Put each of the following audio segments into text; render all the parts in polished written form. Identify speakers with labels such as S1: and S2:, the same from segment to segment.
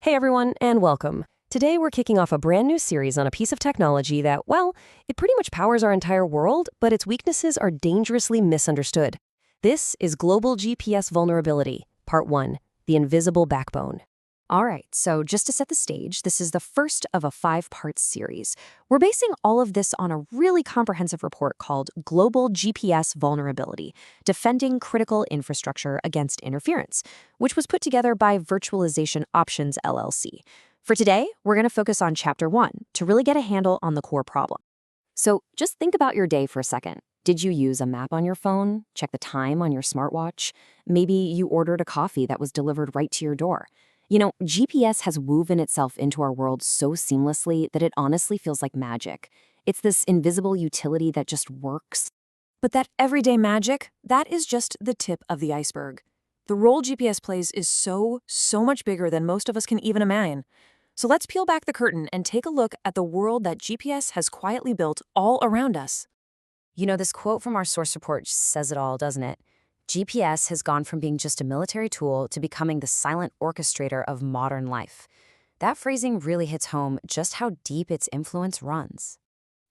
S1: Hey everyone, and welcome. Today we're kicking off a brand new series on a piece of technology that, well, it pretty much powers our entire world, but its weaknesses are dangerously misunderstood. This is Global GPS Vulnerability, Part 1, The Invisible Backbone. All right, so just to set the stage, this is the first of a 5-part series. We're basing all of this on a really comprehensive report called Global GPS Vulnerability, Defending Critical Infrastructure Against Interference, which was put together by Virtualization Options LLC. For today, we're going to focus on Chapter 1 to really get a handle on the core problem. So just think about your day for a second. Did you use a map on your phone? Check the time on your smartwatch? Maybe you ordered a coffee that was delivered right to your door. You know, GPS has woven itself into our world so seamlessly that it honestly feels like magic. It's this invisible utility that just works. But that everyday magic, that is just the tip of the iceberg. The role GPS plays is so much bigger than most of us can even imagine. So let's peel back the curtain and take a look at the world that GPS has quietly built all around us. You know, this quote from our source report says it all, doesn't it? GPS has gone from being just a military tool to becoming the silent orchestrator of modern life. That phrasing really hits home just how deep its influence runs.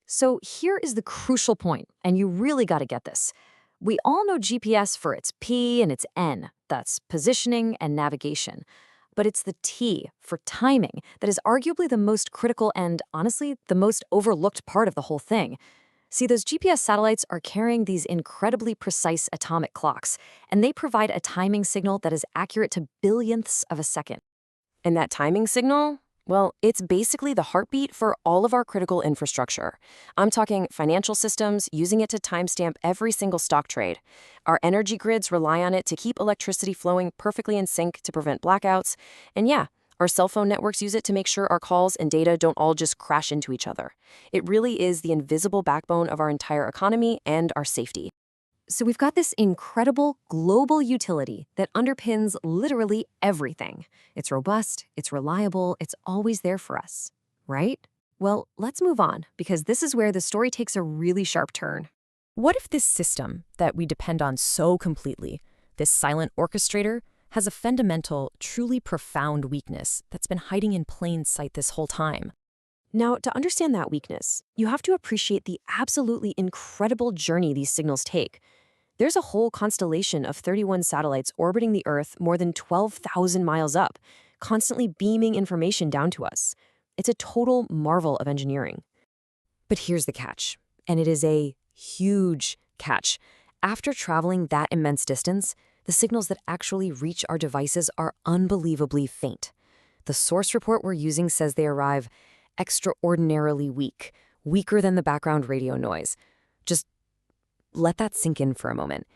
S1: So here is the crucial point, and you really got to get this. We all know GPS for its P and its N, that's positioning and navigation. But it's the T for timing that is arguably the most critical and, honestly, the most overlooked part of the whole thing. See, those GPS satellites are carrying these incredibly precise atomic clocks, and they provide a timing signal that is accurate to billionths of a second. And that timing signal? Well, it's basically the heartbeat for all of our critical infrastructure. I'm talking financial systems using it to timestamp every single stock trade. Our energy grids rely on it to keep electricity flowing perfectly in sync to prevent blackouts. And yeah, our cell phone networks use it to make sure our calls and data don't all just crash into each other. It really is the invisible backbone of our entire economy and our safety. So we've got this incredible global utility that underpins literally everything. It's robust, it's reliable, it's always there for us, right? Well, let's move on, because this is where the story takes a really sharp turn. What if this system that we depend on so completely, this silent orchestrator, has a fundamental, truly profound weakness that's been hiding in plain sight this whole time? Now, to understand that weakness, you have to appreciate the absolutely incredible journey these signals take. There's a whole constellation of 31 satellites orbiting the Earth more than 12,000 miles up, constantly beaming information down to us. It's a total marvel of engineering. But here's the catch, and it is a huge catch. After traveling that immense distance, the signals that actually reach our devices are unbelievably faint. The source report we're using says they arrive extraordinarily weak, weaker than the background radio noise. Just let that sink in for a moment.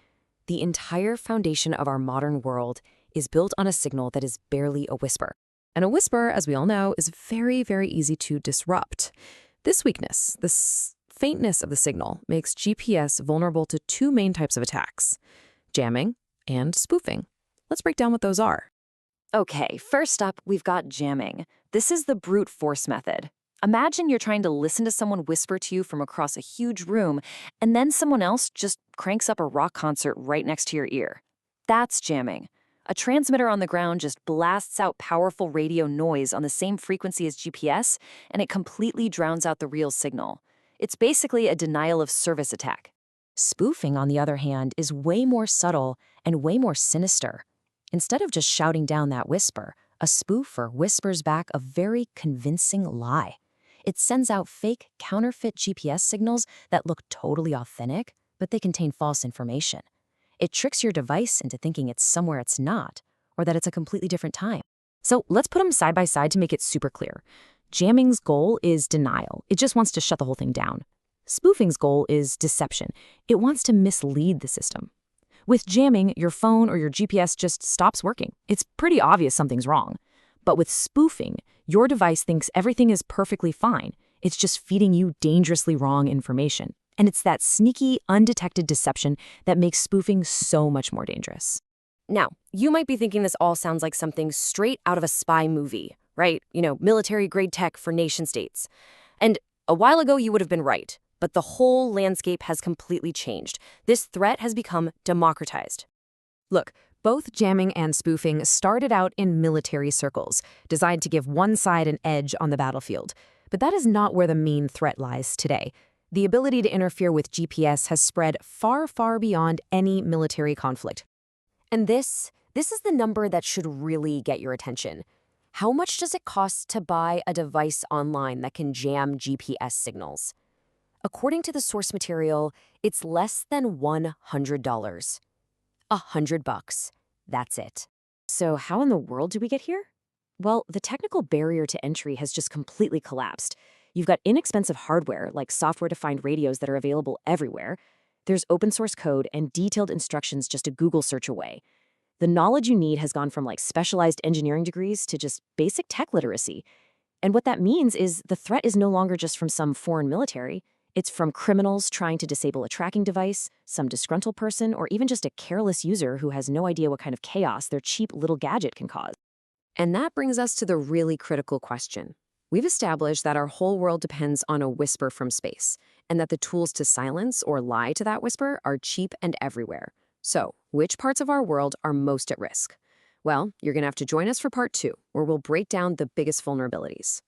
S1: The entire foundation of our modern world is built on a signal that is barely a whisper. And a whisper, as we all know, is very, very easy to disrupt. This weakness, this faintness of the signal, makes GPS vulnerable to two main types of attacks: jamming and spoofing. Let's break down what those are. Okay, first up, we've got jamming. This is the brute force method. Imagine you're trying to listen to someone whisper to you from across a huge room, and then someone else just cranks up a rock concert right next to your ear. That's jamming. A transmitter on the ground just blasts out powerful radio noise on the same frequency as GPS, and it completely drowns out the real signal. It's basically a denial of service attack. Spoofing, on the other hand, is way more subtle and way more sinister. Instead of just shouting down that whisper, a spoofer whispers back a very convincing lie. It sends out fake, counterfeit GPS signals that look totally authentic, but they contain false information. It tricks your device into thinking it's somewhere it's not, or that it's a completely different time. So let's put them side by side to make it super clear. Jamming's goal is denial. It just wants to shut the whole thing down. Spoofing's goal is deception. It wants to mislead the system. With jamming, your phone or your GPS just stops working. It's pretty obvious something's wrong. But with spoofing, your device thinks everything is perfectly fine. It's just feeding you dangerously wrong information. And it's that sneaky, undetected deception that makes spoofing so much more dangerous. Now, you might be thinking this all sounds like something straight out of a spy movie, right? You know, military-grade tech for nation-states. And a while ago, you would have been right. But the whole landscape has completely changed. This threat has become democratized. Look, Both jamming and spoofing started out in military circles, designed to give one side an edge on the battlefield. But that is not where the main threat lies today. The ability to interfere with GPS has spread far, far beyond any military conflict. And this is the number that should really get your attention. How much does it cost to buy a device online that can jam GPS signals? According to the source material, it's less than $100. $100. That's it. So how in the world did we get here? Well, the technical barrier to entry has just completely collapsed. You've got inexpensive hardware like software-defined radios that are available everywhere. There's open source code and detailed instructions just a Google search away. The knowledge you need has gone from like specialized engineering degrees to just basic tech literacy. And what that means is the threat is no longer just from some foreign military. It's from criminals trying to disable a tracking device, some disgruntled person, or even just a careless user who has no idea what kind of chaos their cheap little gadget can cause. And that brings us to the really critical question. We've established that our whole world depends on a whisper from space, and that the tools to silence or lie to that whisper are cheap and everywhere. So, which parts of our world are most at risk? Well, you're going to have to join us for part 2, where we'll break down the biggest vulnerabilities.